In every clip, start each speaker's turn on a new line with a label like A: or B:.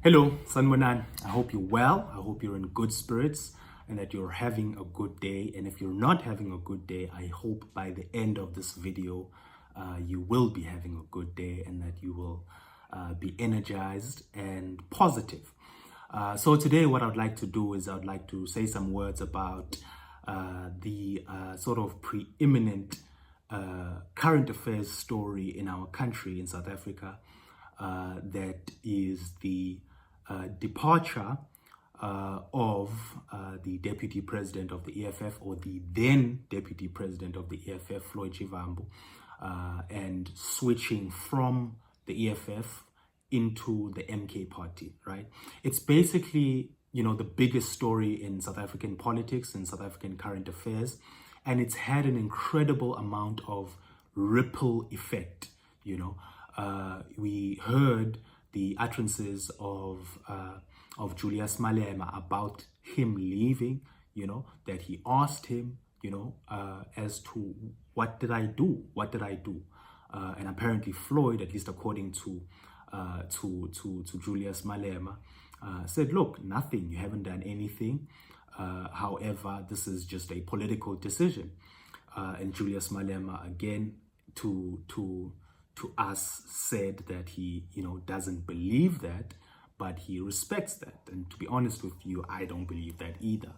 A: Hello, Sanwanan. I hope you're well. I hope you're in good spirits and that you're having a good day. And if you're not having a good day, I hope by the end of this video, you will be having a good day and that you will be energized and positive. So today what I'd like to do is I'd like to say some words about the sort of preeminent current affairs story in our country, in South Africa, that is the departure of the deputy president of the EFF, or the then deputy president of the EFF, Floyd, and switching from the EFF into the MK party, right? It's basically, the biggest story in South African politics and South African current affairs, and it's had an incredible amount of ripple effect. We heard the utterances of Julius Malema about him leaving, that he asked him, as to what did I do? And apparently Floyd, at least according to Julius Malema, said, look, nothing, you haven't done anything. However, this is just a political decision. And Julius Malema, again, to us, said that he, doesn't believe that, but he respects that. And to be honest with you, I don't believe that either.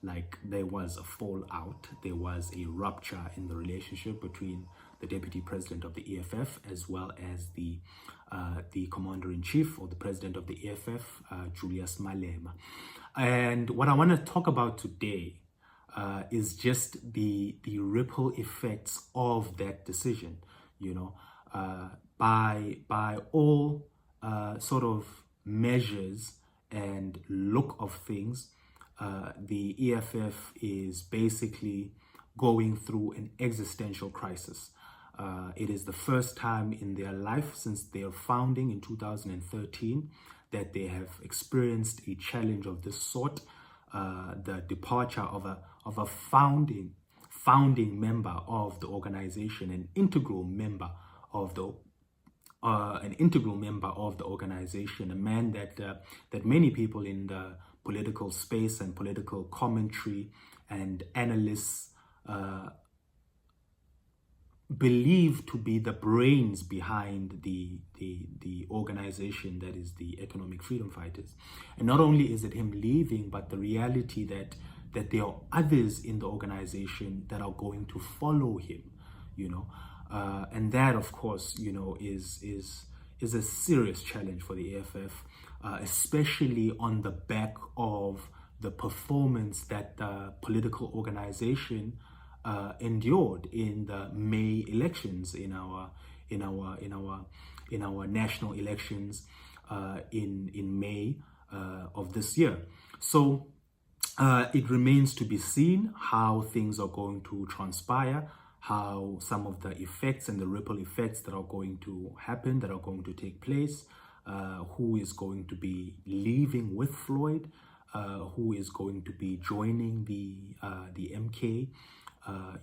A: Like, there was a fallout, there was a rupture in the relationship between the deputy president of the EFF as well as the commander-in-chief, or the president of the EFF, Julius Malema. And what I want to talk about today is just the ripple effects of that decision. By all sort of measures and look of things, the EFF is basically going through an existential crisis. It is the first time in their life since their founding in 2013 that they have experienced a challenge of this sort. The departure of a founding member of the organization, an integral member of the organization, a man that many people in the political space and political commentary and analysts believe to be the brains behind the organization that is the Economic Freedom Fighters. And not only is it him leaving, but the reality that there are others in the organization that are going to follow him, and that, of course, is a serious challenge for the EFF, especially on the back of the performance that the political organization endured in the May elections, in our national elections in May of this year. So it remains to be seen how things are going to transpire, how some of the effects and the ripple effects that are going to happen, that are going to take place, who is going to be leaving with Floyd, who is going to be joining the MK.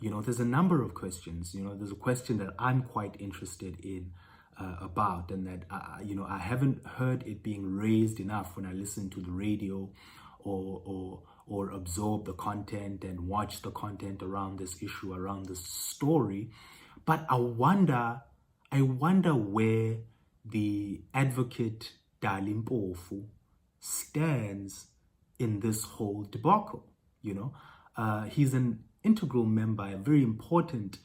A: There's a number of questions. There's a question that I'm quite interested in about, and that I haven't heard it being raised enough when I listen to the radio or absorb the content and watch the content around this issue, around this story. But I wonder where the advocate Dali Mpofu stands in this whole debacle. He's an integral member, a very important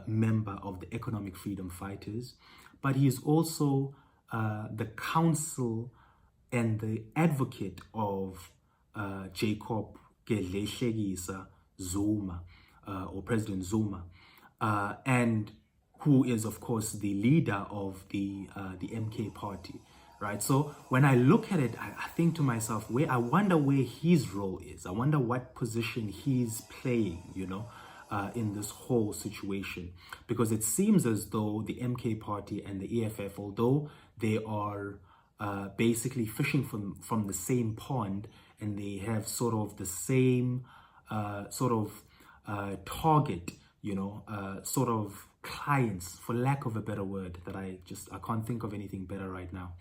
A: member of the Economic Freedom Fighters, but he is also the counsel and the advocate of Jacob Gedleyihlekisa Zuma, or President Zuma, and who is, of course, the leader of the MK party, right? So when I look at it, I think to myself, I wonder where his role is. I wonder what position he's playing, in this whole situation, because it seems as though the MK party and the EFF, although they are basically fishing from the same pond, and they have sort of the same target, sort of clients, for lack of a better word, that I can't think of anything better right now.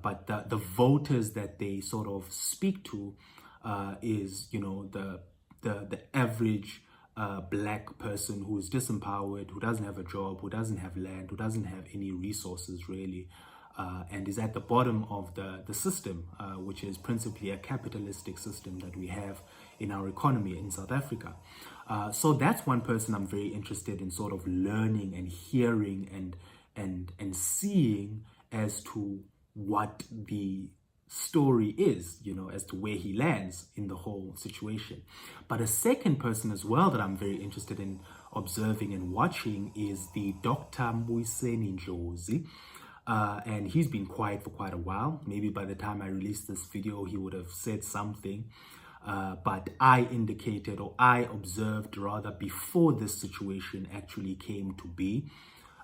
A: but the voters that they sort of speak to is, the average black person who is disempowered, who doesn't have a job, who doesn't have land, who doesn't have any resources really, and is at the bottom of the system, which is principally a capitalistic system that we have in our economy in South Africa. So that's one person I'm very interested in sort of learning and hearing and seeing as to what the story is, as to where he lands in the whole situation. But a second person as well that I'm very interested in observing and watching is the Dr. Mbuyiseni Ndlozi. And he's been quiet for quite a while. Maybe by the time I released this video, he would have said something. But I indicated, or I observed rather, before this situation actually came to be,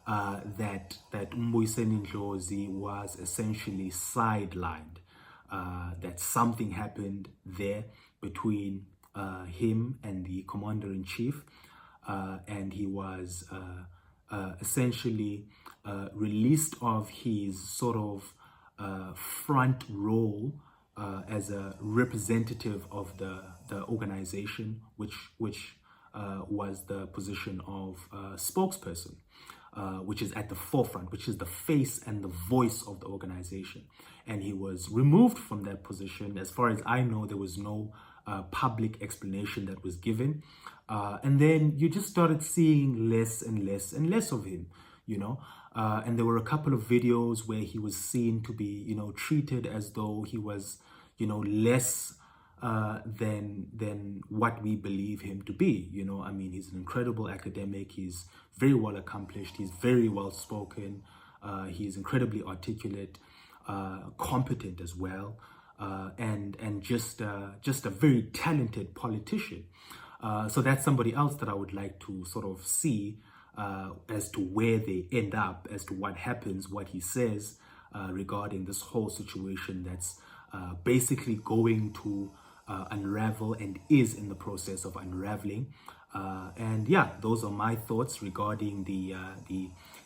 A: that Mbuyiseni Ndlozi was essentially sidelined. That something happened there between him and the commander-in-chief, and he was essentially released of his sort of front role as a representative of the organization, which was the position of spokesperson, which is at the forefront, which is the face and the voice of the organization. And he was removed from that position. As far as I know, there was no public explanation that was given. And then you just started seeing less and less and less of him, and there were a couple of videos where he was seen to be, treated as though he was, less than what we believe him to be. I mean, he's an incredible academic. He's very well accomplished. He's very well spoken. He's incredibly articulate, competent as well, and just a very talented politician. So that's somebody else that I would like to sort of see as to where they end up, as to what happens, what he says regarding this whole situation that's basically going to unravel and is in the process of unraveling. And yeah, those are my thoughts regarding the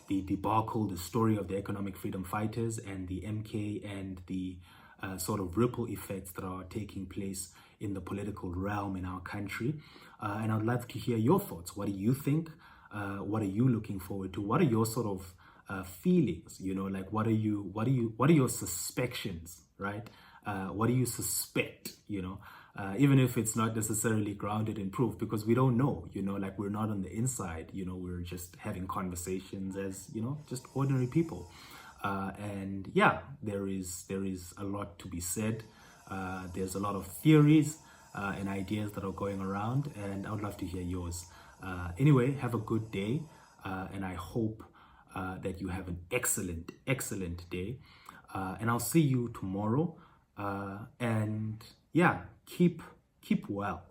A: debacle, the story of the economic freedom fighters and the MK, and the sort of ripple effects that are taking place in the political realm in our country. And I'd love to hear your thoughts. What do you think? What are you looking forward to? What are your sort of feelings? Like what are your suspections, right? What do you suspect? Even if it's not necessarily grounded in proof, because we don't know. Like we're not on the inside. We're just having conversations as just ordinary people. And yeah, there is a lot to be said. There's a lot of theories and ideas that are going around, and I would love to hear yours. Anyway, have a good day, and I hope that you have an excellent day. And I'll see you tomorrow. And yeah, keep well.